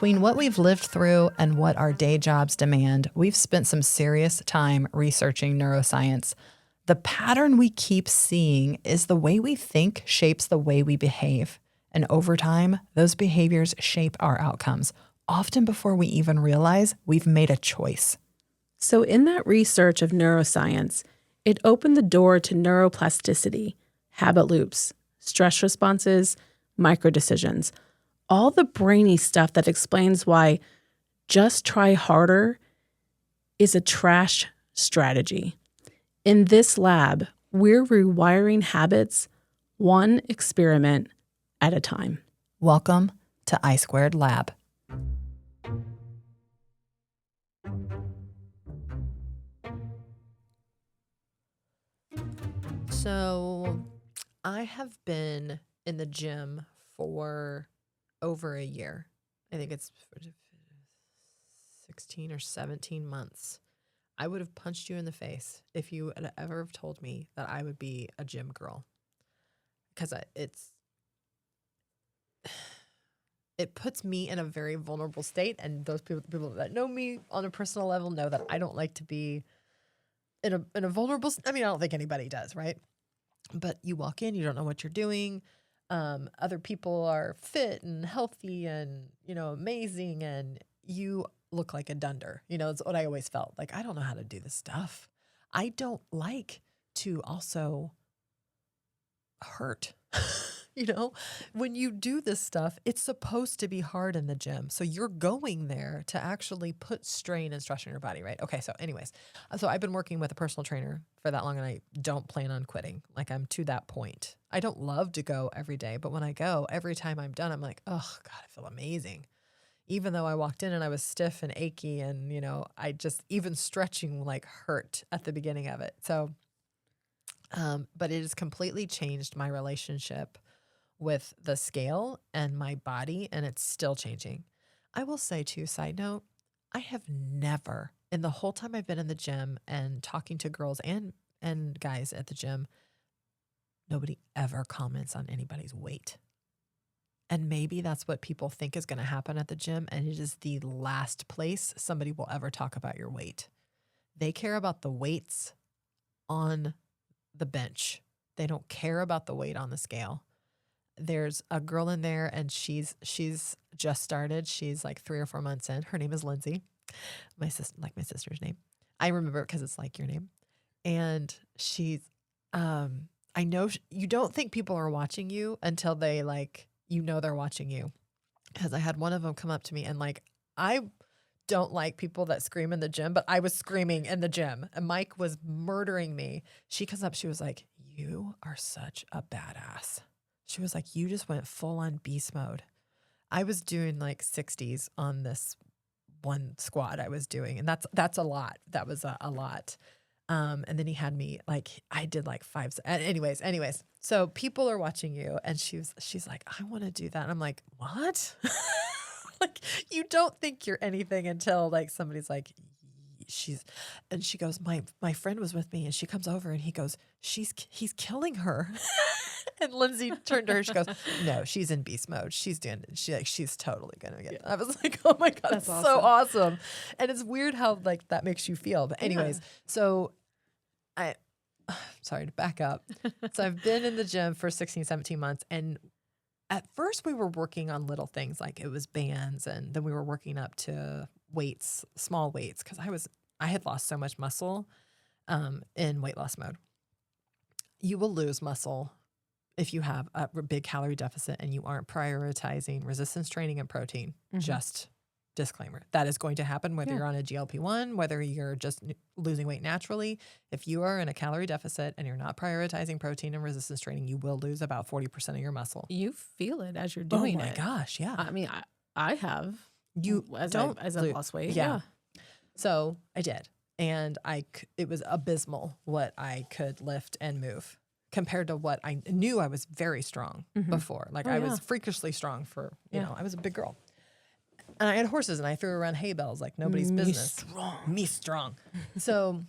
Between what we've lived through and what our day jobs demand, we've spent some serious time researching neuroscience. The pattern we keep seeing is the way we think shapes the way we behave. And over time, those behaviors shape our outcomes, often before we even realize we've made a choice. So in that research of neuroscience, it opened the door to neuroplasticity, habit loops, stress responses, microdecisions, all the brainy stuff that explains why just try harder is a trash strategy. In this lab, we're rewiring habits one experiment at a time. Welcome to I² Lab. So I have been in the gym for over a year. I think it's 16 or 17 months. I would have punched you in the face if you had ever have told me that I would be a gym girl. Because it puts me in a very vulnerable state. And those people that know me on a personal level know that I don't like to be in a vulnerable, I mean, I don't think anybody does, right? But you walk in, you don't know what you're doing. Other people are fit and healthy and, amazing. And you look like a dunder. It's what I always felt. Like, I don't know how to do this stuff. I don't like to also hurt. When you do this stuff, it's supposed to be hard in the gym. So you're going there to actually put strain and stress on your body, right? Okay, so anyways, so I've been working with a personal trainer for that long and I don't plan on quitting. Like, I'm to that point. I don't love to go every day, but when I go, every time I'm done, I'm like, oh God, I feel amazing. Even though I walked in and I was stiff and achy and, I just, even stretching like hurt at the beginning of it. So, but it has completely changed my relationship with the scale and my body, and it's still changing. I will say too, side note, I have never, in the whole time I've been in the gym and talking to girls and guys at the gym, nobody ever comments on anybody's weight. And maybe that's what people think is going to happen at the gym, and it is the last place somebody will ever talk about your weight. They care about the weights on the bench. They don't care about the weight on the scale. There's a girl in there and she's just started. She's like 3 or 4 months in. Her name is Lindsay, my sister's name. I remember it because it's like your name. And she's, I know you don't think people are watching you until they they're watching you. Because I had one of them come up to me and I don't like people that scream in the gym, but I was screaming in the gym and Mike was murdering me. She comes up, she was like, "You are such a badass." She was like, "You just went full on beast mode." I was doing like 60s on this one squat I was doing. And that's a lot. That was a lot. And then he had me I did like 5. Anyways. So people are watching you and she's like, "I want to do that." And I'm like, "What?" You don't think you're anything until somebody's like, and she goes, my friend was with me and she comes over and he goes, he's killing her." And Lindsay turned to her, she goes, "No, she's in beast mode. She's totally gonna get it." I was like, "Oh my God, that's so awesome." And it's weird how that makes you feel. But anyways, so sorry to back up. So I've been in the gym for 16, 17 months. And at first we were working on little things, like it was bands. And then we were working up to weights, small weights. Cause I had lost so much muscle, in weight loss mode. You will lose muscle if you have a big calorie deficit and you aren't prioritizing resistance training and protein. Just disclaimer. That is going to happen whether you're on a GLP-1, whether you're just losing weight naturally. If you are in a calorie deficit and you're not prioritizing protein and resistance training, you will lose about 40% of your muscle. You feel it as you're doing it. Oh my gosh, yeah. I mean, I have. You as don't I've lost weight. Yeah. So I did. And it was abysmal what I could lift and move compared to what I knew. I was very strong before. I was freakishly strong for, I was a big girl. And I had horses and I threw around hay bales like nobody's business. Me strong. So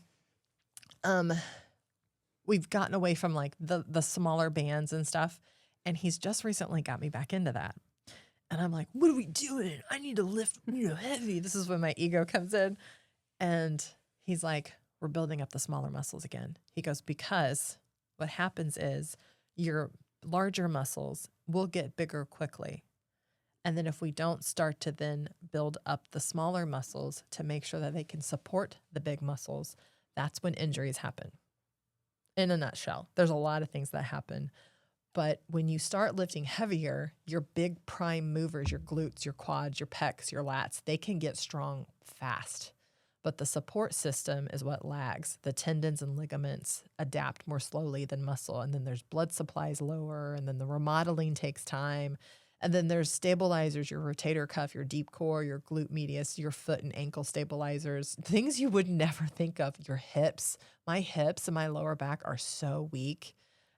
we've gotten away from the smaller bands and stuff. And he's just recently got me back into that. And I'm like, what are we doing? I need to lift, heavy. This is when my ego comes in. And he's like, we're building up the smaller muscles again. He goes, because what happens is your larger muscles will get bigger quickly. And then if we don't start to then build up the smaller muscles to make sure that they can support the big muscles, that's when injuries happen. In a nutshell, there's a lot of things that happen. But when you start lifting heavier, your big prime movers, your glutes, your quads, your pecs, your lats, they can get strong fast. But the support system is what lags. The tendons and ligaments adapt more slowly than muscle. And then there's blood supplies lower, and then the remodeling takes time. And then there's stabilizers, your rotator cuff, your deep core, your glute medius, your foot and ankle stabilizers, things you would never think of. Your hips. My hips and my lower back are so weak.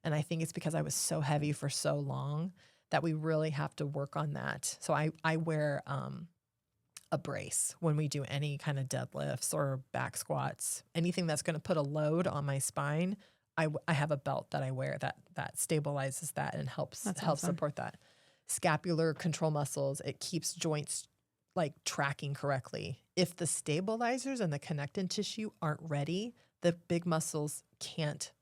And I think it's because I was so heavy for so long that we really have to work on that. So I wear a brace when we do any kind of deadlifts or back squats, anything that's going to put a load on my spine. I have a belt that I wear that stabilizes that and helps support that. Scapular control muscles, it keeps joints like tracking correctly. If the stabilizers and the connective tissue aren't ready, the big muscles can't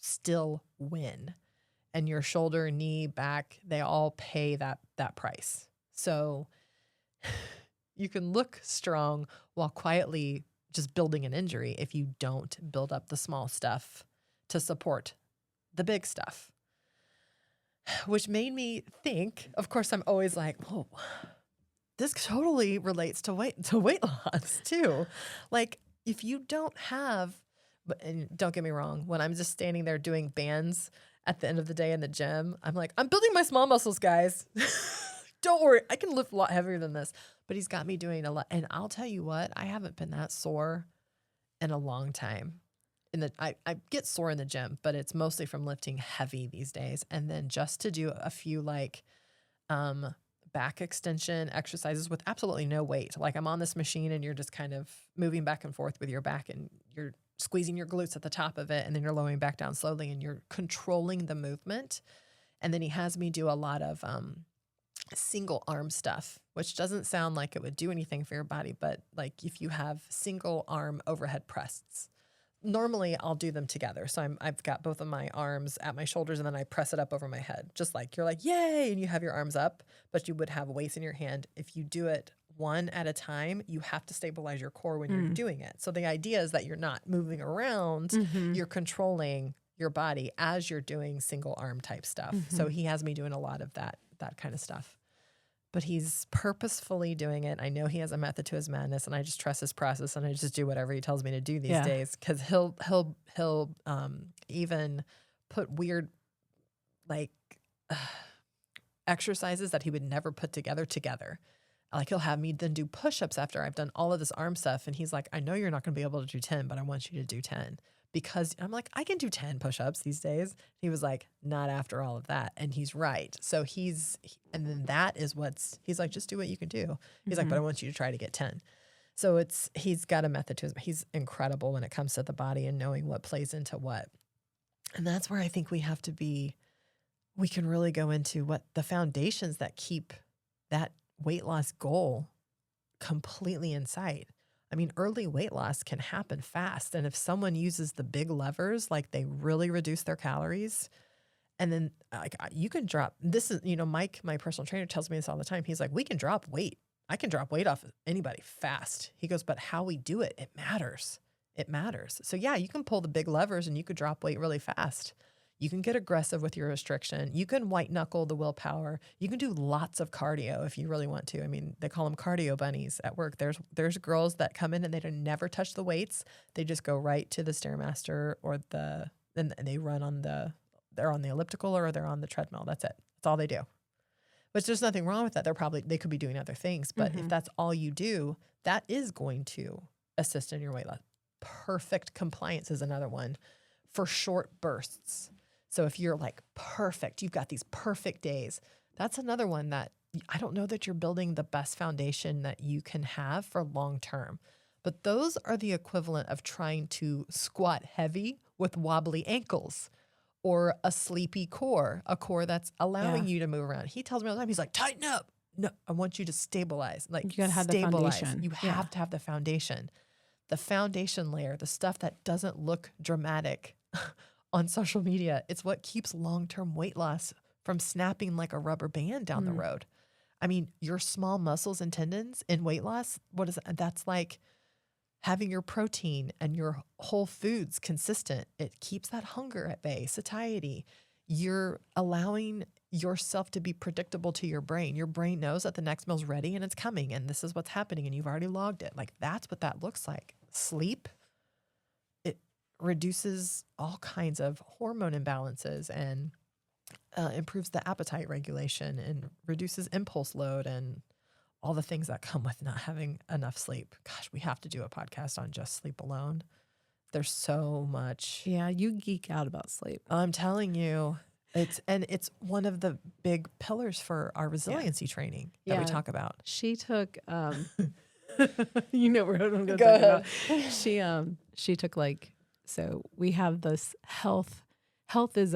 still win. And your shoulder, knee, back, they all pay that price. So you can look strong while quietly just building an injury if you don't build up the small stuff to support the big stuff. Which made me think, of course, I'm always like, whoa, this totally relates to weight loss too. Like if you don't have, and don't get me wrong, when I'm just standing there doing bands at the end of the day in the gym, I'm like, I'm building my small muscles, guys. Don't worry, I can lift a lot heavier than this. But he's got me doing a lot. And I'll tell you what, I haven't been that sore in a long time. I get sore in the gym, but it's mostly from lifting heavy these days. And then just to do a few like back extension exercises with absolutely no weight. Like I'm on this machine and you're just kind of moving back and forth with your back and you're squeezing your glutes at the top of it and then you're lowering back down slowly and you're controlling the movement. And then he has me do a lot of single arm stuff, which doesn't sound like it would do anything for your body, but like if you have single arm overhead presses, normally I'll do them together. So I've got both of my arms at my shoulders and then I press it up over my head. Just like you're like, yay, and you have your arms up, but you would have weights in your hand. If you do it one at a time, you have to stabilize your core when you're doing it. So the idea is that you're not moving around, you're controlling your body as you're doing single arm type stuff. So he has me doing a lot of that kind of stuff. But he's purposefully doing it. I know he has a method to his madness, and I just trust his process, and I just do whatever he tells me to do these days. Because he'll even put weird like exercises that he would never put together. Like he'll have me then do push-ups after I've done all of this arm stuff, and he's like, "I know you're not going to be able to do 10, but I want you to do 10." Because I'm like, I can do 10 push-ups these days. He was like, not after all of that. And he's right. So and then that is he's like, just do what you can do. He's like, but I want you to try to get 10. So he's got a method to his, he's incredible when it comes to the body and knowing what plays into what. And that's where I think we can really go into what the foundations that keep that weight loss goal completely in sight. I mean, early weight loss can happen fast. And if someone uses the big levers, like they really reduce their calories, and then like you can drop, this is, Mike, my personal trainer, tells me this all the time. He's like, we can drop weight. I can drop weight off anybody fast. He goes, but how we do it, it matters. It matters. So yeah, you can pull the big levers and you could drop weight really fast. You can get aggressive with your restriction. You can white knuckle the willpower. You can do lots of cardio if you really want to. I mean, they call them cardio bunnies at work. There's girls that come in and they don't never touch the weights. They just go right to the Stairmaster and they run they're on the elliptical or they're on the treadmill. That's it. That's all they do. Which there's nothing wrong with that. They could be doing other things, but if that's all you do, that is going to assist in your weight loss. Perfect compliance is another one for short bursts. So if you're like perfect, you've got these perfect days, that's another one that I don't know that you're building the best foundation that you can have for long term. But those are the equivalent of trying to squat heavy with wobbly ankles or a sleepy core, a core that's allowing Yeah. you to move around. He tells me all the time, he's like, tighten up. No, I want you to stabilize. Like, You gotta have the stabilize. foundation. You Yeah. have to have the foundation. The foundation layer, the stuff that doesn't look dramatic on social media, it's what keeps long-term weight loss from snapping like a rubber band down the road. I mean, your small muscles and tendons in weight loss, what is that? That's like having your protein and your whole foods consistent. It keeps that hunger at bay, satiety. You're allowing yourself to be predictable to your brain. Your brain knows that the next meal's ready and it's coming and this is what's happening and you've already logged it. Like, that's what that looks like. Sleep, it reduces all kinds of hormone imbalances and improves the appetite regulation and reduces impulse load and all the things that come with not having enough sleep. Gosh, we have to do a podcast on just sleep alone. There's so much. Yeah, you geek out about sleep. I'm telling you, it's one of the big pillars for our resiliency training that we Yeah. talk about. She took you know what I'm going to Go talk ahead. about. She took so we have this health. Health is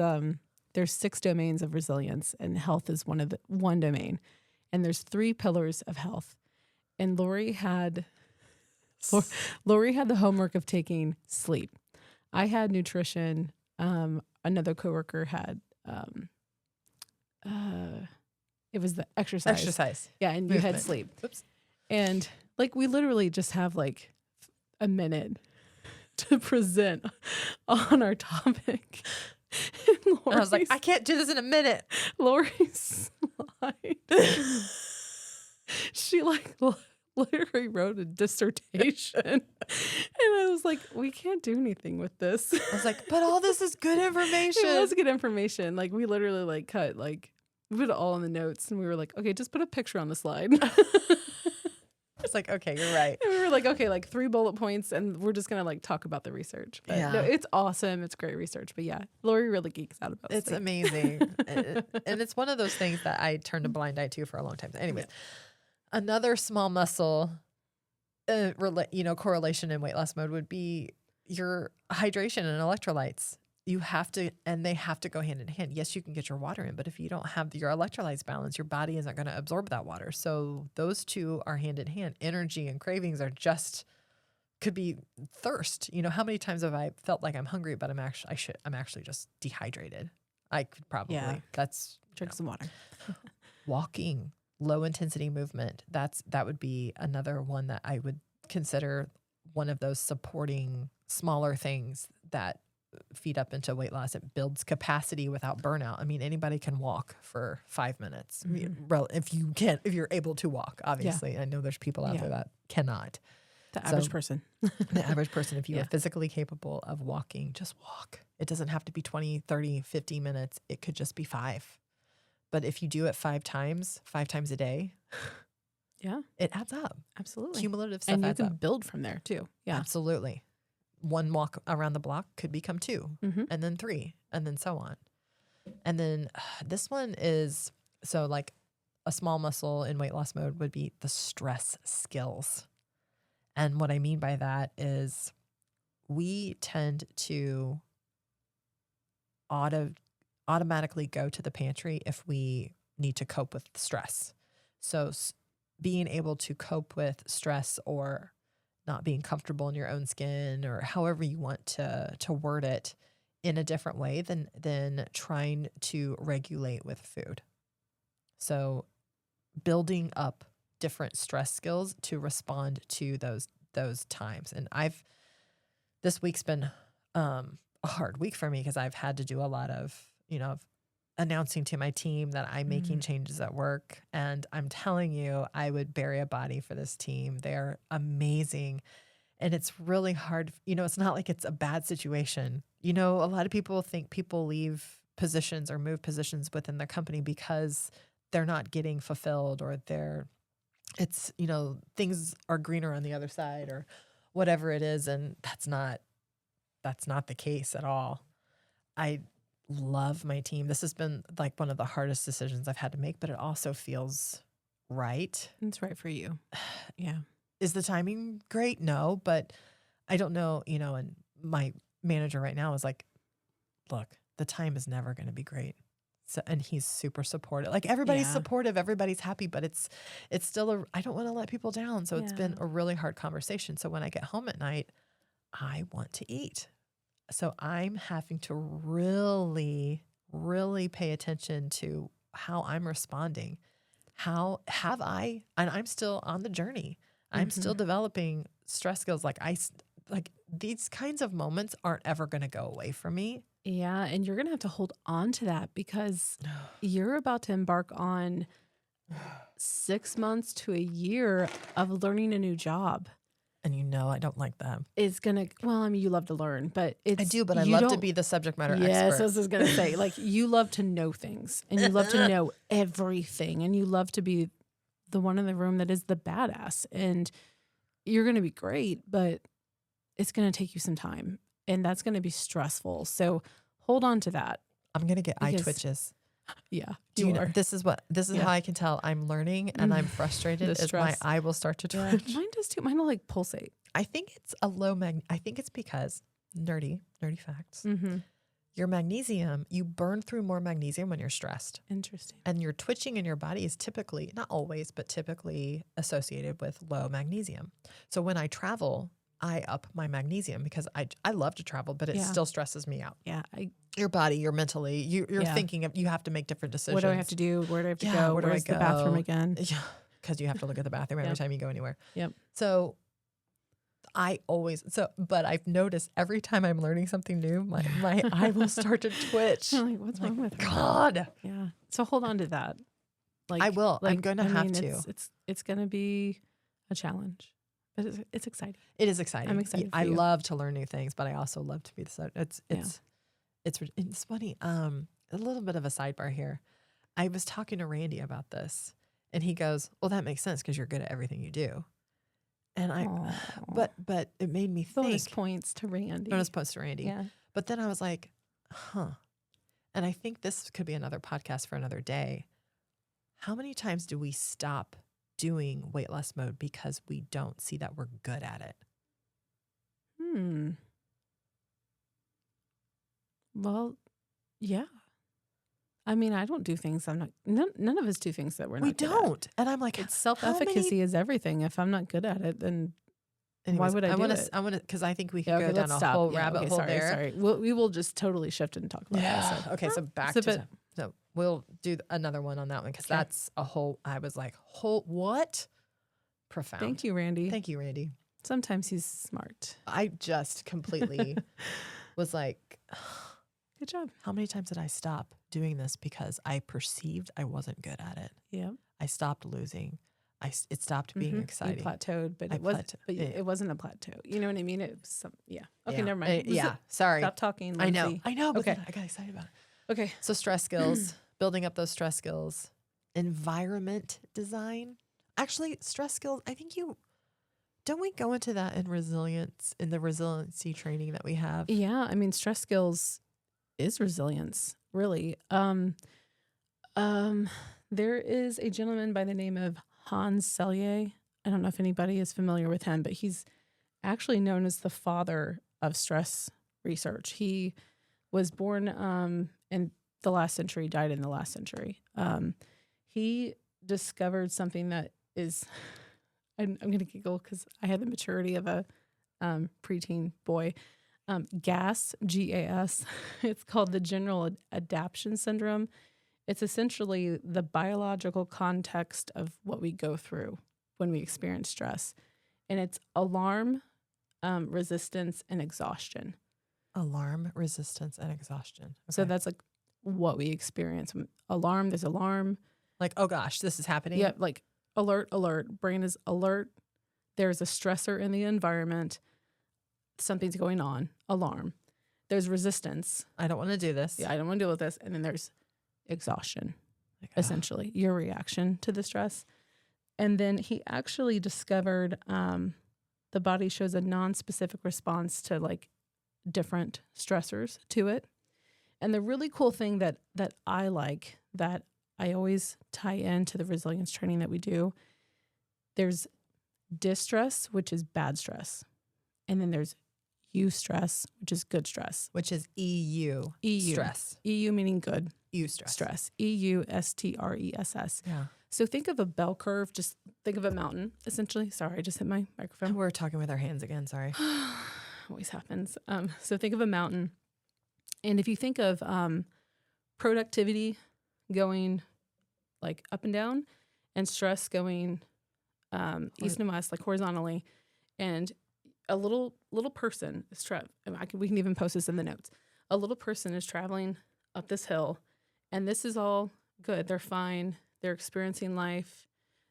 there's 6 domains of resilience and health is one domain. And there's 3 pillars of health. And Lori had the homework of taking sleep. I had nutrition. Another coworker had it was the exercise. Exercise. Yeah, and you had Movement. sleep. Oops. And we literally just have a minute to present on our topic. And And I was like, I can't do this in a minute. Lori's slide. She literally wrote a dissertation. And I was like, we can't do anything with this. I was like, but all this is good information. It was good information. We literally cut we put it all in the notes and we were like, okay, just put a picture on the slide. It's like, okay, you're right. And we were like, okay, 3 bullet points and we're just gonna talk about the research. But Yeah. no, it's awesome. It's great research. But yeah, Lori really geeks out about It's sleep. amazing. And it's one of those things that I turned a blind eye to for a long time. Anyways, another small muscle correlation in weight loss mode would be your hydration and electrolytes. You have to, and they have to go hand in hand. Yes, you can get your water in, but if you don't have your electrolytes balanced, your body isn't going to absorb that water. So those two are hand in hand. Energy and cravings are could be thirst. How many times have I felt like I'm hungry, but I'm actually just dehydrated. I could probably, Drink some water. walking, low intensity movement. That would be another one that I would consider one of those supporting smaller things that feed up into weight loss. It builds capacity without burnout. I mean, anybody can walk for 5 minutes. If you're able to walk, obviously. I know there's people out there that cannot. The average person. The average person, if you are physically capable of walking, just walk. It doesn't have to be 20, 30, 50 minutes. It could just be 5. But if you do it 5 times a day, it adds up. Absolutely. Cumulative stuff and you adds can up. build from there too. Yeah. Absolutely. 1 walk around the block could become 2, and then 3, and then so on. And then this one is, so a small muscle in weight loss mode would be the stress skills. And what I mean by that is we tend to automatically go to the pantry if we need to cope with stress. So being able to cope with stress or not being comfortable in your own skin or however you want to word it in a different way than trying to regulate with food. So building up different stress skills to respond to those times. And this week's been a hard week for me because I've had to do a lot of, announcing to my team that I'm making changes at work. And I'm telling you, I would bury a body for this team. They're amazing. And it's really hard. It's not like it's a bad situation. A lot of people think people leave positions or move positions within their company because they're not getting fulfilled or things are greener on the other side or whatever it is. And that's not the case at all. I love my team. This has been one of the hardest decisions I've had to make, but it also feels right. It's right for you. Yeah. Is the timing great? No, but I don't know, and my manager right now is like, look, the time is never going to be great. So, and he's super supportive. Like everybody's Yeah. supportive, everybody's happy, but it's still I don't want to let people down. So it's been Yeah. a really hard conversation. So when I get home at night, I want to eat. So I'm having to really, really pay attention to how I'm responding. How have I, and I'm still on the journey. I'm still developing stress skills. Like these kinds of moments aren't ever going to go away from me. Yeah. And you're going to have to hold on to that because you're about to embark on 6 months to a year of learning a new job. And I don't like that. It's going to, well, I mean, you love to learn, but it's. I do, but I you love to don't- be the subject matter Yes, expert. I was going to say, like, you love to know things and you love to know everything and you love to be the one in the room that is the badass. And you're going to be great, but it's going to take you some time and that's going to be stressful. So hold on to that. I'm going to get eye Because- twitches. Yeah. Do you know, are. this is Yeah. how I can tell I'm learning and I'm frustrated The is my stress. eye will start to Yeah. twitch. Mine does too. Mine will like pulsate. I think it's I think it's because nerdy facts. Mm-hmm. Your magnesium, you burn through more magnesium when you're stressed. Interesting. And your twitching in your body is typically, not always, but typically associated with low magnesium. So when I travel, I up my magnesium because I love to travel, but it Yeah. still stresses me out. Yeah. Your body, you're mentally, you're Yeah. thinking of, you have to make different decisions. What do I have to do? Where do I have to Yeah, go? where do I Where's the bathroom go? again? Yeah, because you have to look at the bathroom every Yep. time you go anywhere. Yep. So but I've noticed every time I'm learning something new, my eye will start to twitch. I'm like, what's wrong with her? God. Yeah. So hold on to that. Like I will. I'm going to have to. It's going to be a challenge, but it's exciting. It is exciting. I'm excited for I you. love to learn new things, but I also love to be the subject. It's funny. A little bit of a sidebar here. I was talking to Randy about this, and he goes, "Well, that makes sense because you're good at everything you do." And Aw. but it made me Bonus think. points to Randy. Bonus post to Randy. Yeah. But then I was like, huh. And I think this could be another podcast for another day. How many times do we stop doing weight loss mode because we don't see that we're good at it? Well, yeah. I mean, I don't do things I'm not. None of us do things that we're not. We good at. don't. And I'm like, It's self-efficacy is everything. If I'm not good at it, then why would I do it? I want to, because I think we could Yeah, okay, go down let's a stop. whole Yeah, rabbit okay, hole sorry, there. Sorry, we will just totally shift and talk about that. Okay, so back It's a to bit- so we'll do another one on that one because Okay. that's a whole. I was like, what? Profound. Thank you, Randy. Thank you, Randy. Sometimes he's smart. I just completely was like, Good job. how many times did I stop doing this because I perceived I wasn't good at it? Yeah. I stopped losing. It stopped being exciting. You plateaued, but I it was. plateaued. But Yeah. it wasn't a plateau. You know what I mean? It was some. Yeah. Okay. Yeah. Never mind. Yeah. Sorry. Stop talking. I know. Lindsay. I know. But Okay. then I got excited about it. Okay. So stress skills, building up those stress skills, environment design. Actually, stress skills, I think don't we go into that in resilience, in the resiliency training that we have? Yeah. I mean, stress skills is resilience, really. There is a gentleman by the name of Hans Selye. I don't know if anybody is familiar with him, but he's actually known as the father of stress research. He was born in the last century, died in the last century. He discovered something that is, I'm going to giggle because I had the maturity of a preteen boy. GAS, G-A-S. It's called the General Adaptation Syndrome. It's essentially the biological context of what we go through when we experience stress. And it's alarm, resistance, and exhaustion. Alarm, resistance, and exhaustion. So Okay. that's like what we experience. Alarm, there's alarm. Like, oh gosh, this is happening. Yeah, like alert, alert. Brain is alert. There's a stressor in the environment. Something's going on. Alarm. There's resistance. I don't want to do this. Yeah, I don't want to deal with this. And then there's exhaustion, Like, essentially, your reaction to the stress. And then he actually discovered the body shows a non-specific response to like different stressors to it. And the really cool thing that I like, that I always tie into the resilience training that we do, there's distress, which is bad stress. And then there's eustress, which is good stress. Which is EU. EU. Stress. EU meaning good EU stress. stress. EUSTRESS. Yeah. So think of a bell curve. Just think of a mountain, essentially. Sorry, I just hit my microphone. We're talking with our hands again. Sorry. Always happens. So think of a mountain. And if you think of productivity going like up and down and stress going east and west, like horizontally, and a little person is we can even post this in the notes. A little person is traveling up this hill, and this is all good. They're fine. They're experiencing life.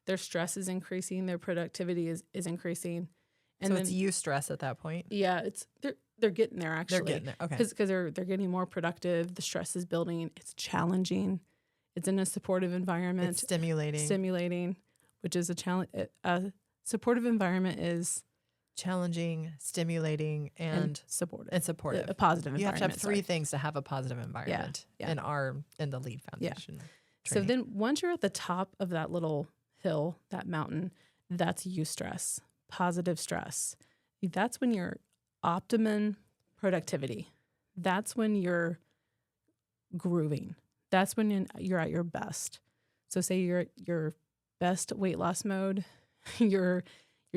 Their stress is increasing. Their productivity is increasing. And so then, it's eustress at that point. yeah, they're getting there actually. They're getting there. Okay. Because they're getting more productive. The stress is building. It's challenging. It's in a supportive environment. It's stimulating. Which is a challenge. A supportive environment is challenging, stimulating, and supportive. And supportive. A positive environment. You have to have three things to have a positive environment in the LEAD Foundation. So then once you're at the top of that little hill, that mountain, that's eustress, positive stress. That's when you're optimum productivity. That's when you're grooving. That's when you're at your best. So say you're at your best weight loss mode, you're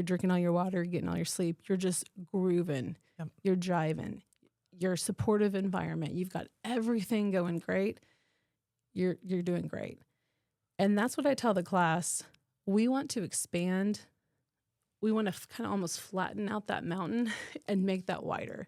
drinking all your water, getting all your sleep, you're just grooving, you're jiving, your supportive environment, you've got everything going great, you're doing great. And that's what I tell the class. We want to expand. We want to kind of almost flatten out that mountain and make that wider.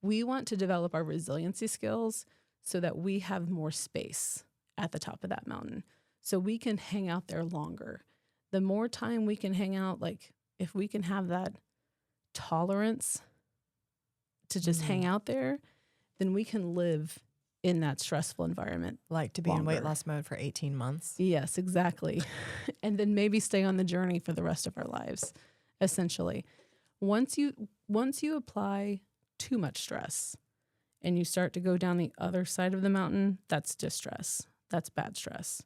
We want to develop our resiliency skills so that we have more space at the top of that mountain, so we can hang out there longer. The more time we can hang out, like if we can have that tolerance to just hang out there, then we can live in that stressful environment. Like to be in weight loss mode for 18 months. Yes, exactly. And then maybe stay on the journey for the rest of our lives, essentially. Once you apply too much stress and you start to go down the other side of the mountain, that's distress. That's bad stress.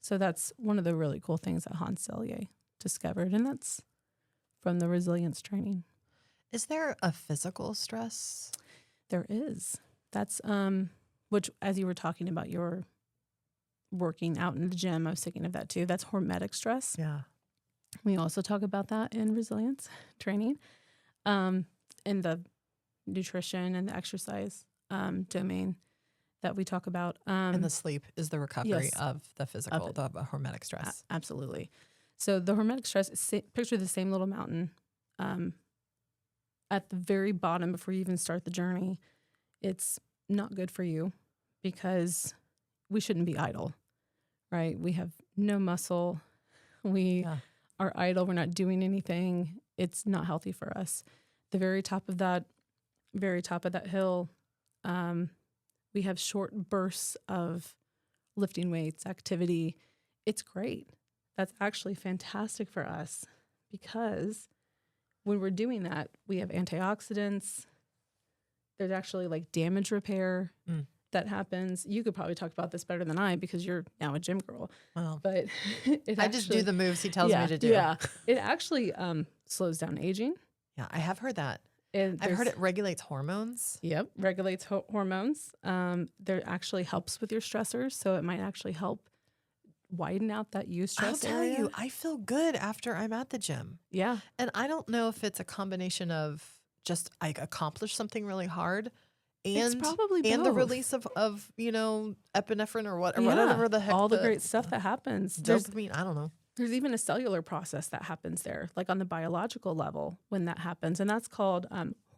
So that's one of the really cool things that Hans Selye discovered, and that's from the resilience training. Is there a physical stress? There is. That's which, as you were talking about your working out in the gym, I was thinking of that too. That's hormetic stress. Yeah. We also talk about that in resilience training, in the nutrition and the exercise domain that we talk about. And the sleep is the recovery of the physical, the hormetic stress. Absolutely. So the hormetic stress, picture the same little mountain. At the very bottom, before you even start the journey, it's not good for you because we shouldn't be idle, right? We have no muscle. We are idle. We're not doing anything. It's not healthy for us. The very top of that hill, we have short bursts of lifting weights, activity. It's great. That's actually fantastic for us because when we're doing that, we have antioxidants. There's actually like damage repair that happens. You could probably talk about this better than I because you're now a gym girl. Well, but I just do the moves he tells me to do. Yeah, it actually slows down aging. Yeah, I have heard that. And I've heard it regulates hormones. Yep, regulates hormones. There actually helps with your stressors, so it might actually help widen out that eustress area. I'll tell you, I feel good after I'm at the gym. Yeah. And I don't know if it's a combination of just I accomplished something really hard and it's probably both. And the release of epinephrine or whatever the heck. All the great stuff that happens. Dopamine, I don't know. There's even a cellular process that happens there, like on the biological level when that happens, and that's called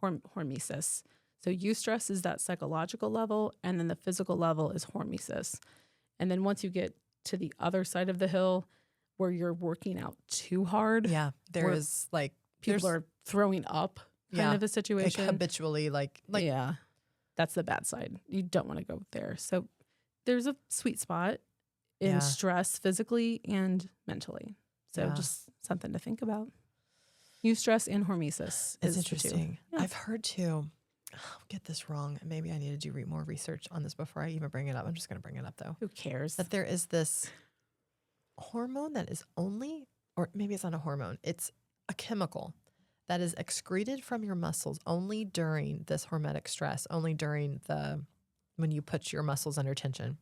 hormesis. So eustress is that psychological level, and then the physical level is hormesis. And then once you get to the other side of the hill where you're working out too hard. Yeah, there is like people are throwing up kind of a situation. Like habitually like yeah, that's the bad side. You don't want to go there. So there's a sweet spot in stress physically and mentally. So just something to think about. Eustress and hormesis. It's interesting. Yeah. I've heard too. I'll get this wrong. Maybe I need to do more research on this before I even bring it up. I'm just going to bring it up though. Who cares? That there is this hormone that is only, or maybe it's not a hormone. It's a chemical that is excreted from your muscles only during this hormetic stress, only during when you put your muscles under tension,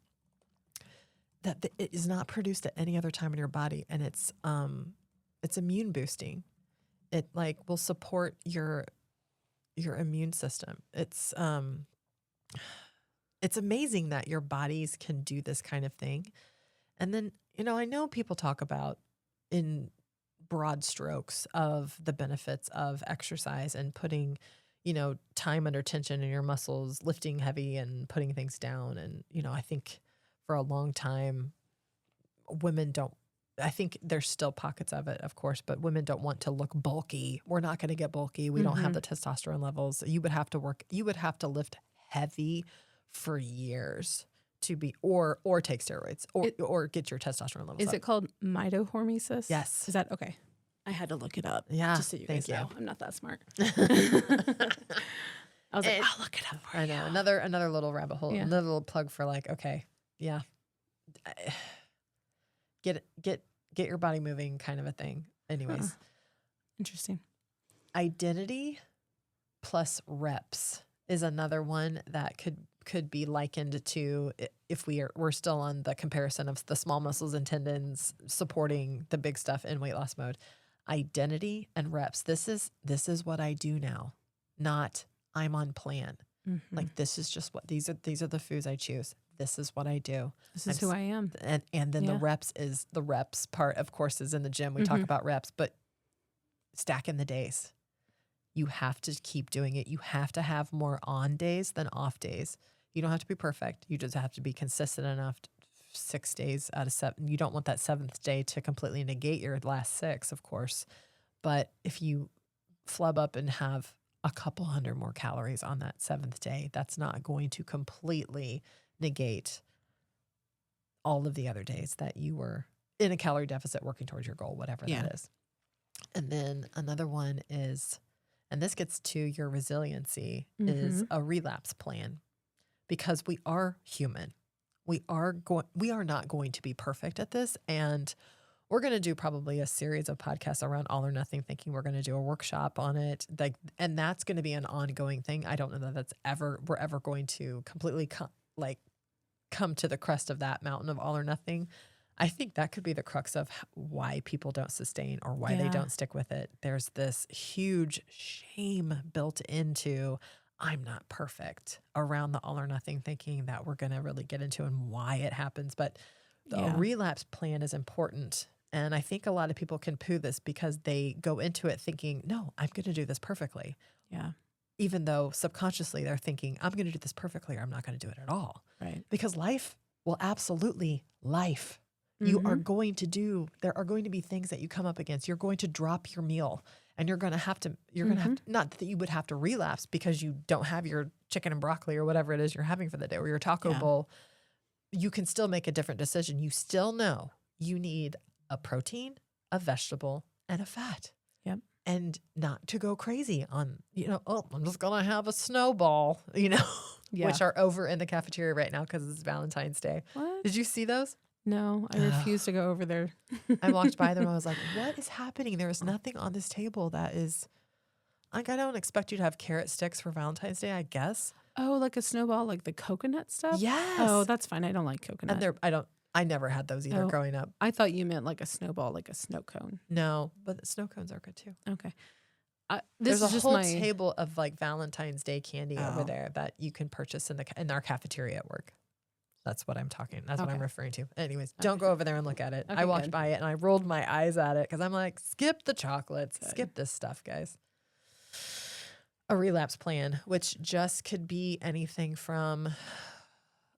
it is not produced at any other time in your body, and it's immune boosting. It like will support your immune system. It's amazing that your bodies can do this kind of thing. And then, I know people talk about in broad strokes of the benefits of exercise and putting, time under tension in your muscles, lifting heavy and putting things down. And, I think for a long time, I think there's still pockets of it, of course, but women don't want to look bulky. We're not going to get bulky. We don't have the testosterone levels. You would have to lift heavy for years to be, or take steroids or get your testosterone levels Is up. it called mitohormesis? Yes. Is that okay? I had to look it up. Yeah. Just so you guys know. I'm not that smart. I was like, I'll look it up for you. I know. Another little rabbit hole, another little plug for like, okay, yeah. Get your body moving kind of a thing. Anyways. Interesting. Identity plus reps is another one that could be likened to, if we're still on the comparison of the small muscles and tendons supporting the big stuff in weight loss mode. Identity and reps. This is what I do now, not I'm on plan. Like this is just what these are the foods I choose. This is what I do. This is who I am. And then the reps part, of course, is in the gym. We talk about reps, but stacking the days. You have to keep doing it. You have to have more on days than off days. You don't have to be perfect. You just have to be consistent enough. 6 days out of 7. You don't want that 7th day to completely negate your last 6, of course. But if you flub up and have a couple hundred more calories on that 7th day, that's not going to completely negate all of the other days that you were in a calorie deficit working towards your goal, whatever that is. And then another one is, and this gets to your resiliency, is a relapse plan, because we are human. We are not going to be perfect at this. And we're going to do probably a series of podcasts around all or nothing thinking. We're going to do a workshop on it. And that's going to be an ongoing thing. I don't know that we're ever going to completely come to the crest of that mountain of all or nothing. I think that could be the crux of why people don't sustain or why they don't stick with it. There's this huge shame built into I'm not perfect around the all or nothing thinking that we're going to really get into and why it happens. But the relapse plan is important. And I think a lot of people can poo this because they go into it thinking, no, I'm going to do this perfectly. Yeah. Even though subconsciously they're thinking, I'm going to do this perfectly or I'm not going to do it at all. Right. Because life will absolutely life. You are going to there are going to be things that you come up against. You're going to drop your meal and you're going to have to, not that you would have to relapse because you don't have your chicken and broccoli or whatever it is you're having for the day or your taco bowl. You can still make a different decision. You still know you need a protein, a vegetable, and a fat. Yep. And not to go crazy on, I'm just going to have a snowball, which are over in the cafeteria right now because it's Valentine's Day. What? Did you see those? No, I refuse to go over there. I walked by them. I was like, what is happening? There is nothing on this table that is, like, I don't expect you to have carrot sticks for Valentine's Day, I guess. Oh, like a snowball, like the coconut stuff? Yes. Oh, that's fine. I don't like coconut. And I never had those either growing up. I thought you meant like a snowball, like a snow cone. No, but snow cones are good too. Okay. There's a whole table of like Valentine's Day candy over there that you can purchase in our cafeteria at work. That's what I'm talking. That's what I'm referring to. Anyways, don't go over there and look at it. Okay, I walked by it and I rolled my eyes at it because I'm like, skip the chocolates, skip this stuff, guys. A relapse plan, which just could be anything from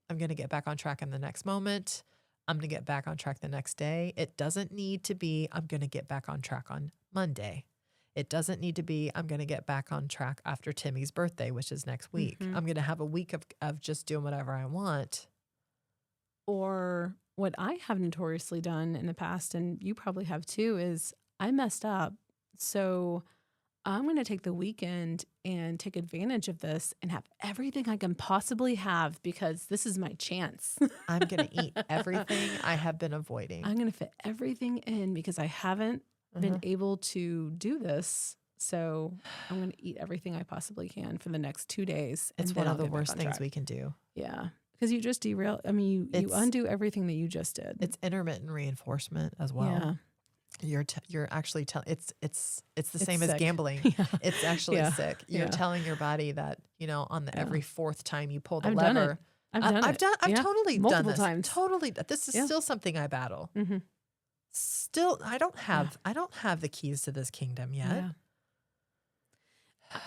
I'm going to get back on track in the next moment. I'm going to get back on track the next day. It doesn't need to be I'm going to get back on track on Monday. It doesn't need to be I'm going to get back on track after Timmy's birthday, which is next week. I'm going to have a week of just doing whatever I want. Or what I have notoriously done in the past, and you probably have too, is I messed up. So I'm going to take the weekend and take advantage of this and have everything I can possibly have because this is my chance. I'm going to eat everything I have been avoiding. I'm going to fit everything in because I haven't been able to do this. So I'm going to eat everything I possibly can for the next 2 days. And It's then one I'll of the get back worst on things track. we can do. Yeah. Because you just derail. I mean, you It's- undo everything that you just did. It's intermittent reinforcement as well. Yeah. You're actually telling it's the It's same as sick. gambling. Yeah. It's actually Yeah. sick. You're Yeah. telling your body that, on the Yeah. every fourth time you pull the I've done it. lever. I've done I've it. done I've Yeah. totally done Multiple this. times. Totally. This is Yeah. still something I battle. Mm-hmm. Still I don't have the keys to this kingdom yet. Yeah.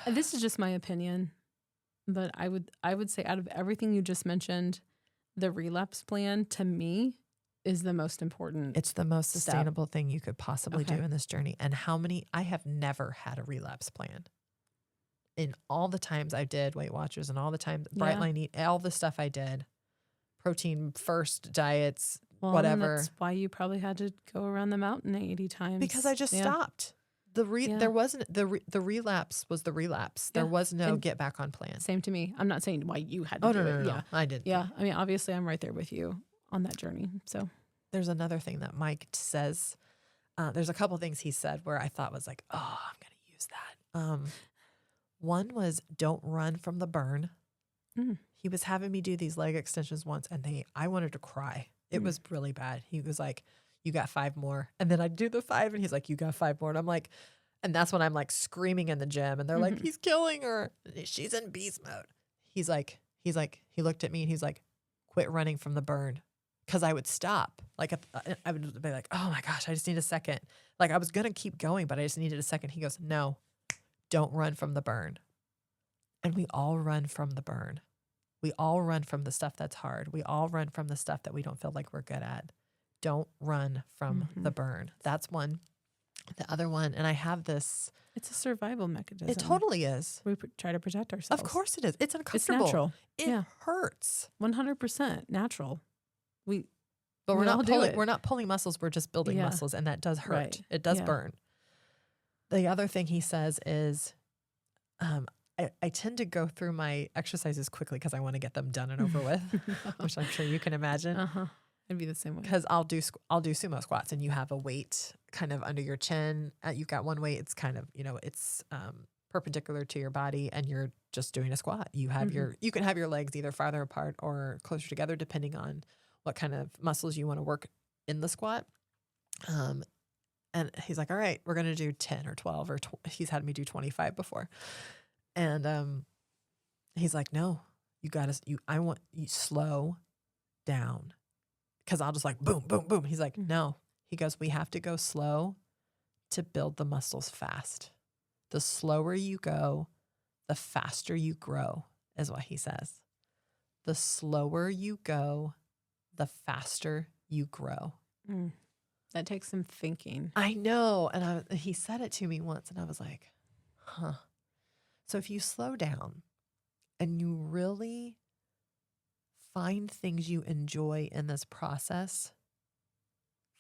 This is just my opinion, but I would say out of everything you just mentioned, the relapse plan to me is the most important. It's the most Step. sustainable thing you could possibly do Okay. in this journey. And I have never had a relapse plan. In all the times I did Weight Watchers and all the times Bright Yeah. Line Eat, all the stuff I did, protein first diets, Well, whatever. and that's why you probably had to go around the mountain 80 times. Because I just Yeah. stopped. Yeah. There wasn't the relapse was the relapse. There Yeah. was no And get back on plan. Same to me. I'm not saying why you had to Oh do no, it. no, no, Yeah. no. I didn't. Yeah. I mean, obviously I'm right there with you on that journey. So There's another thing that Mike says. There's a couple things he said where I thought was like, oh, I'm going to use that. One was don't run from the burn. Mm. He was having me do these leg extensions once and I wanted to cry. It was really bad. He was like, you got 5 more. And then I'd do the 5 and he's like, you got 5 more. And I'm like, and that's when I'm like screaming in the gym and they're like, he's killing her. She's in beast mode. He looked at me and he's like, quit running from the burn. Cause I would stop. Like I would be like, oh my gosh, I just need a second. Like I was going to keep going, but I just needed a second. He goes, no, don't run from the burn. And we all run from the burn. We all run from the stuff that's hard. We all run from the stuff that we don't feel like we're good at. Don't run from the burn. That's one. The other one, and I have this. it's a survival mechanism. It totally is. We try to protect ourselves. Of course it is. It's It's uncomfortable. natural. It Yeah. hurts. 100% natural. But We all do it. we're not pulling muscles, we're just building Yeah. muscles, and that does hurt. Right. It does Yeah. burn. The other thing he says is I tend to go through my exercises quickly because I want to get them done and over with, which I'm sure you can imagine. Uh-huh. It'd be the same way. Because I'll do sumo squats and you have a weight kind of under your chin. You've got one weight. It's kind of, it's perpendicular to your body and you're just doing a squat. You have you can have your legs either farther apart or closer together depending on what kind of muscles you want to work in the squat. And he's like, all right, we're going to do 10 or 12 or he's had me do 25 before. And he's like, no, I want you slow down. Cause I'll just like, boom, boom, boom. He's like, no, he goes, we have to go slow to build the muscles fast. The slower you go, the faster you grow is what he says. The slower you go, the faster you grow. Mm. That takes some thinking. I know. And he said it to me once and I was like, huh. So if you slow down and you really find things you enjoy in this process,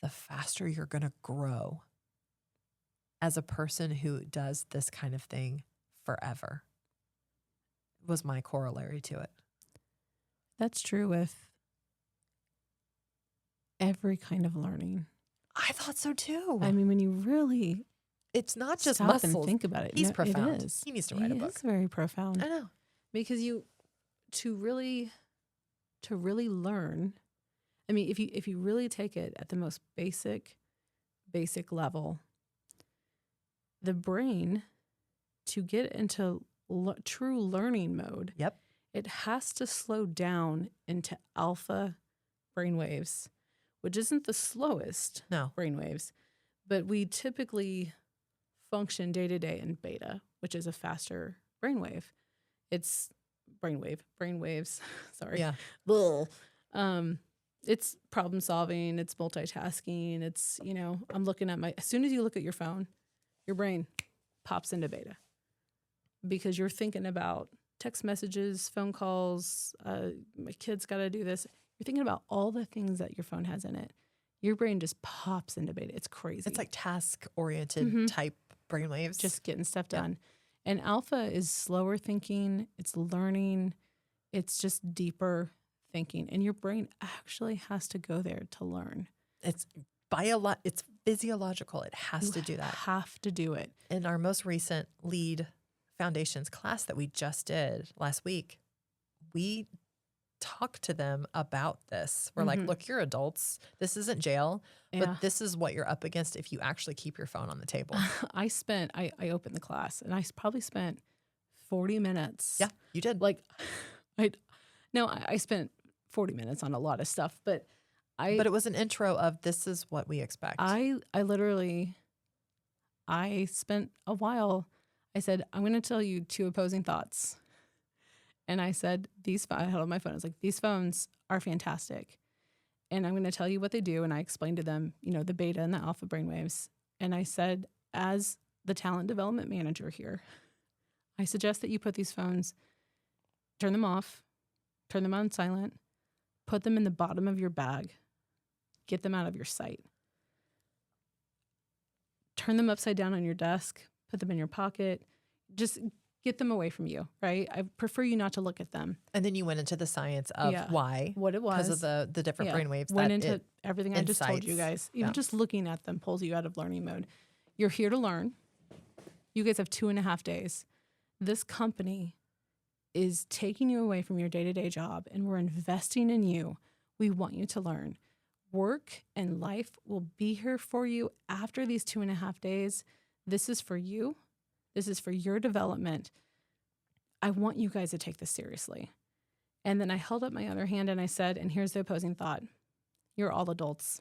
the faster you're going to grow as a person who does this kind of thing forever, was my corollary to it. That's true with every kind of learning. I thought so too. I mean, when you really it's not just stop muscles. and think about it. He's No, profound. It is. He needs to write a book. It's very profound. I know. Because to really learn, I mean, if you really take it at the most basic level, the brain, to get into true learning mode, Yep. it has to slow down into alpha brainwaves, which isn't the slowest No. brainwaves, but we typically function day to day in beta, which is a faster brainwave. It's brainwaves. Sorry. Yeah. Bull. It's problem solving. It's multitasking. It's, I'm looking at as soon as you look at your phone, your brain pops into beta because you're thinking about text messages, phone calls. My kid's got to do this. You're thinking about all the things that your phone has in it. Your brain just pops into beta. It's crazy. It's like task-oriented type brainwaves. Just getting stuff done. And alpha is slower thinking. It's learning. It's just deeper thinking. And your brain actually has to go there to learn. It's physiological. It has You to do that. have to do it. In our most recent lead foundations class that we just did last week, we talked to them about this. We're like, look, you're adults. This isn't jail, Yeah. but this is what you're up against if you actually keep your phone on the table. I opened the class and I probably spent 40 minutes. Yeah, you did. Like, I spent 40 minutes on a lot of stuff, but But it was an intro of this is what we expect. I spent a while. I said, I'm going to tell you two opposing thoughts. And I said, I held on my phone. I was like, these phones are fantastic. And I'm going to tell you what they do. And I explained to them, the beta and the alpha brainwaves. And I said, as the talent development manager here, I suggest that you put these phones, turn them off, turn them on silent, put them in the bottom of your bag, get them out of your sight. Turn them upside down on your desk, put them in your pocket, just get them away from you, right? I prefer you not to look at them. And then you went into the science of why. What it was. Because of the different brainwaves. Went into everything I just told you incites. guys. Even just looking at them pulls you out of learning mode. You're here to learn. You guys have 2.5 days. This company is taking you away from your day-to-day job, and we're investing in you. We want you to learn. Work and life will be here for you after these 2.5 days. This is for you. This is for your development. I want you guys to take this seriously. And then I held up my other hand and I said, and here's the opposing thought. You're all adults.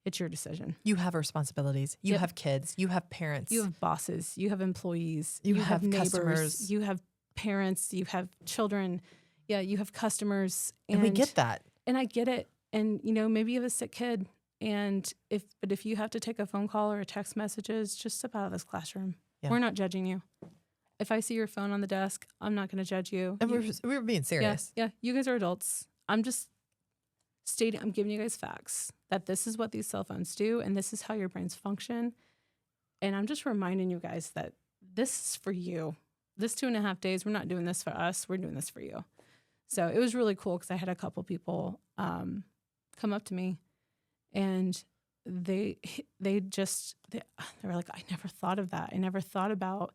It's your decision. You have responsibilities. You have kids. You have parents. You have bosses. You have employees. You have neighbors. customers. You have parents. You have children. Yeah, you have customers. And we get that. And I get it. And, maybe you have a sick kid. But if you have to take a phone call or a text messages, just step out of this classroom. Yeah. We're not judging you. If I see your phone on the desk, I'm not going to judge you. And we were being serious. Yeah, you guys are adults. I'm just I'm giving you guys facts that this is what these cell phones do and this is how your brains function. And I'm just reminding you guys that this is for you. This 2.5 days, we're not doing this for us. We're doing this for you. So it was really cool because I had a couple people come up to me and they were like, I never thought of that. I never thought about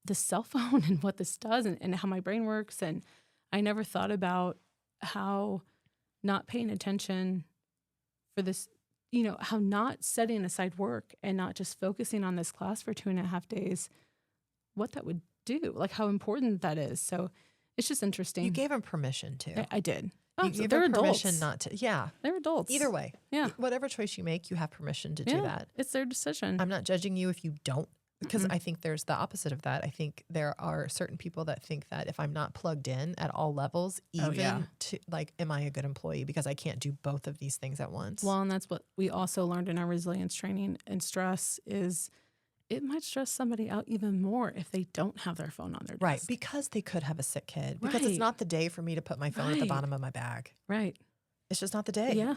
the cell phone and what this does and how my brain works. And I never thought about how not paying attention for this, how not setting aside work and not just focusing on this class for 2.5 days, what that would do, like how important that is. So it's just interesting. You gave them permission to. I did. You gave them permission not to. Yeah. They're adults. Either way. Yeah. Whatever choice you make, you have permission to do that. It's their decision. I'm not judging you if you don't, because I think there's the opposite of that. I think there are certain people that think that if I'm not plugged in at all levels, even to am I a good employee because I can't do both of these things at once? Well, and that's what we also learned in our resilience training and stress is it might stress somebody out even more if they don't have their phone on their desk. Right, because they could have a sick kid. Because it's not the day for me to put my phone at the bottom of my bag. Right. It's just not the day. Yeah.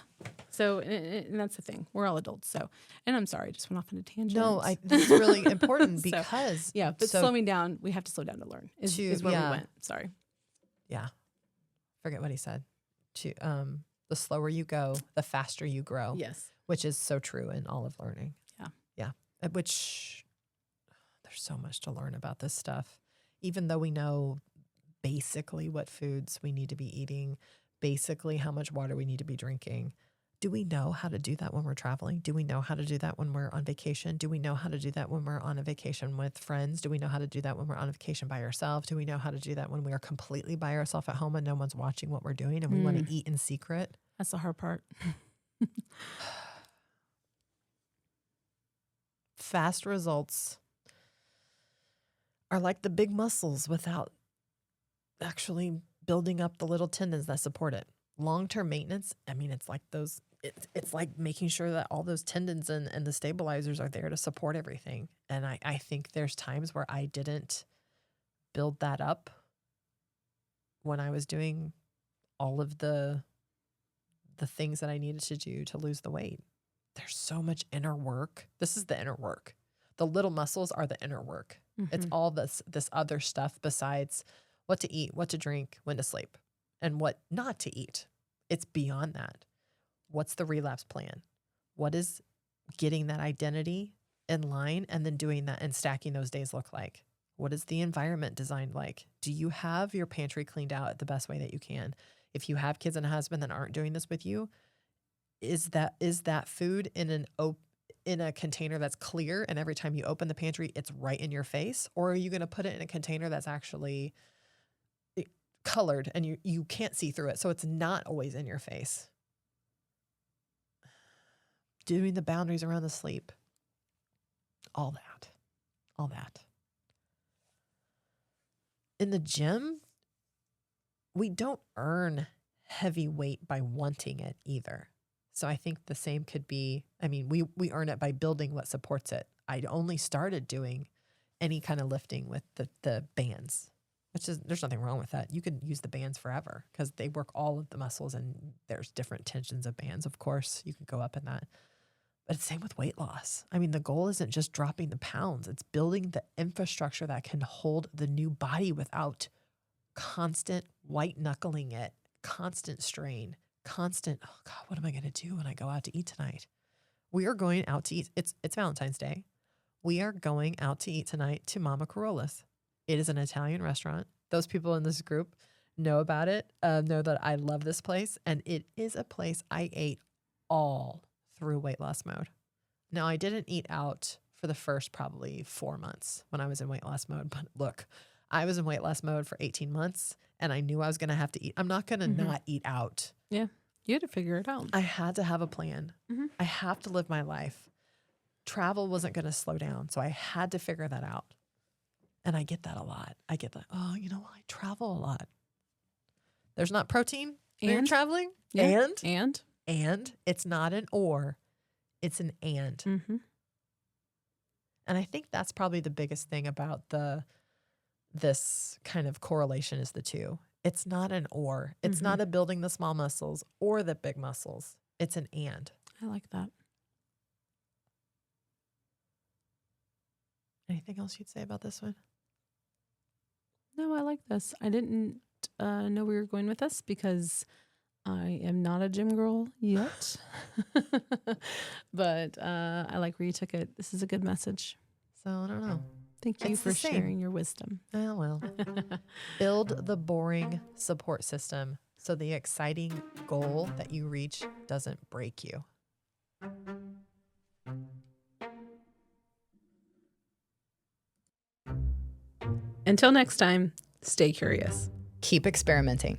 So, and that's the thing. We're all adults. So, and I'm sorry, I just went off on a tangent. No, this is really important because. But slowing down, we have to slow down to learn is where we went. Sorry. Yeah. Forget what he said. The slower you go, the faster you grow. Yes. Which is so true in all of learning. Yeah. Yeah. Which there's so much to learn about this stuff. Even though we know basically what foods we need to be eating, basically how much water we need to be drinking. Do we know how to do that when we're traveling? Do we know how to do that when we're on vacation? Do we know how to do that when we're on a vacation with friends? Do we know how to do that when we're on a vacation by ourselves? Do we know how to do that when we are completely by ourselves at home and no one's watching what we're doing and we want to eat in secret? That's the hard part. Fast results are like the big muscles without actually building up the little tendons that support it. Long-term maintenance, I mean, it's like it's like making sure that all those tendons and the stabilizers are there to support everything. And I think there's times where I didn't build that up when I was doing all of the things that I needed to do to lose the weight. There's so much inner work. This is the inner work. The little muscles are the inner work. Mm-hmm. It's all this other stuff besides what to eat, what to drink, when to sleep, and what not to eat. It's beyond that. What's the relapse plan? What is getting that identity in line and then doing that and stacking those days look like? What is the environment designed like? Do you have your pantry cleaned out the best way that you can? If you have kids and a husband that aren't doing this with you, is that food in a container that's clear and every time you open the pantry it's right in your face, or are you going to put it in a container that's actually colored and you can't see through it, so it's not always in your face? Doing the boundaries around the sleep, all that. In the gym, we don't earn heavy weight by wanting it either. So I think the same could be, I mean, we earn it by building what supports it. I only started doing any kind of lifting with the bands, which is, there's nothing wrong with that. You can use the bands forever because they work all of the muscles and there's different tensions of bands. Of course, you can go up in that. But it's same with weight loss. I mean, the goal isn't just dropping the pounds. It's building the infrastructure that can hold the new body without constant white knuckling it, constant strain, constant, oh God, what am I going to do when I go out to eat tonight? We are going out to eat. It's Valentine's Day. We are going out to eat tonight to Mama Carola's. It is an Italian restaurant. Those people in this group know about it, know that I love this place. And it is a place I ate all through weight loss mode. Now, I didn't eat out for the first probably 4 months when I was in weight loss mode. But look, I was in weight loss mode for 18 months and I knew I was going to have to eat. I'm not going to not eat out. Yeah. You had to figure it out. I had to have a plan. I have to live my life. Travel wasn't going to slow down. So I had to figure that out. And I get that a lot. I get that, oh, you know, I travel a lot. There's not protein when you're traveling. Yeah. And it's not an or, it's an and. And I think that's probably the biggest thing about this kind of correlation is the two. It's not an or. It's not a building the small muscles or the big muscles. It's an and. I like that. Anything else you'd say about this one? No, I like this. I didn't know we were going with this because I am not a gym girl yet. But I like where you took it. This is a good message. So I don't know. Thank you for sharing your wisdom. Oh, well. Build the boring support system so the exciting goal that you reach doesn't break you. Until next time, stay curious. Keep experimenting.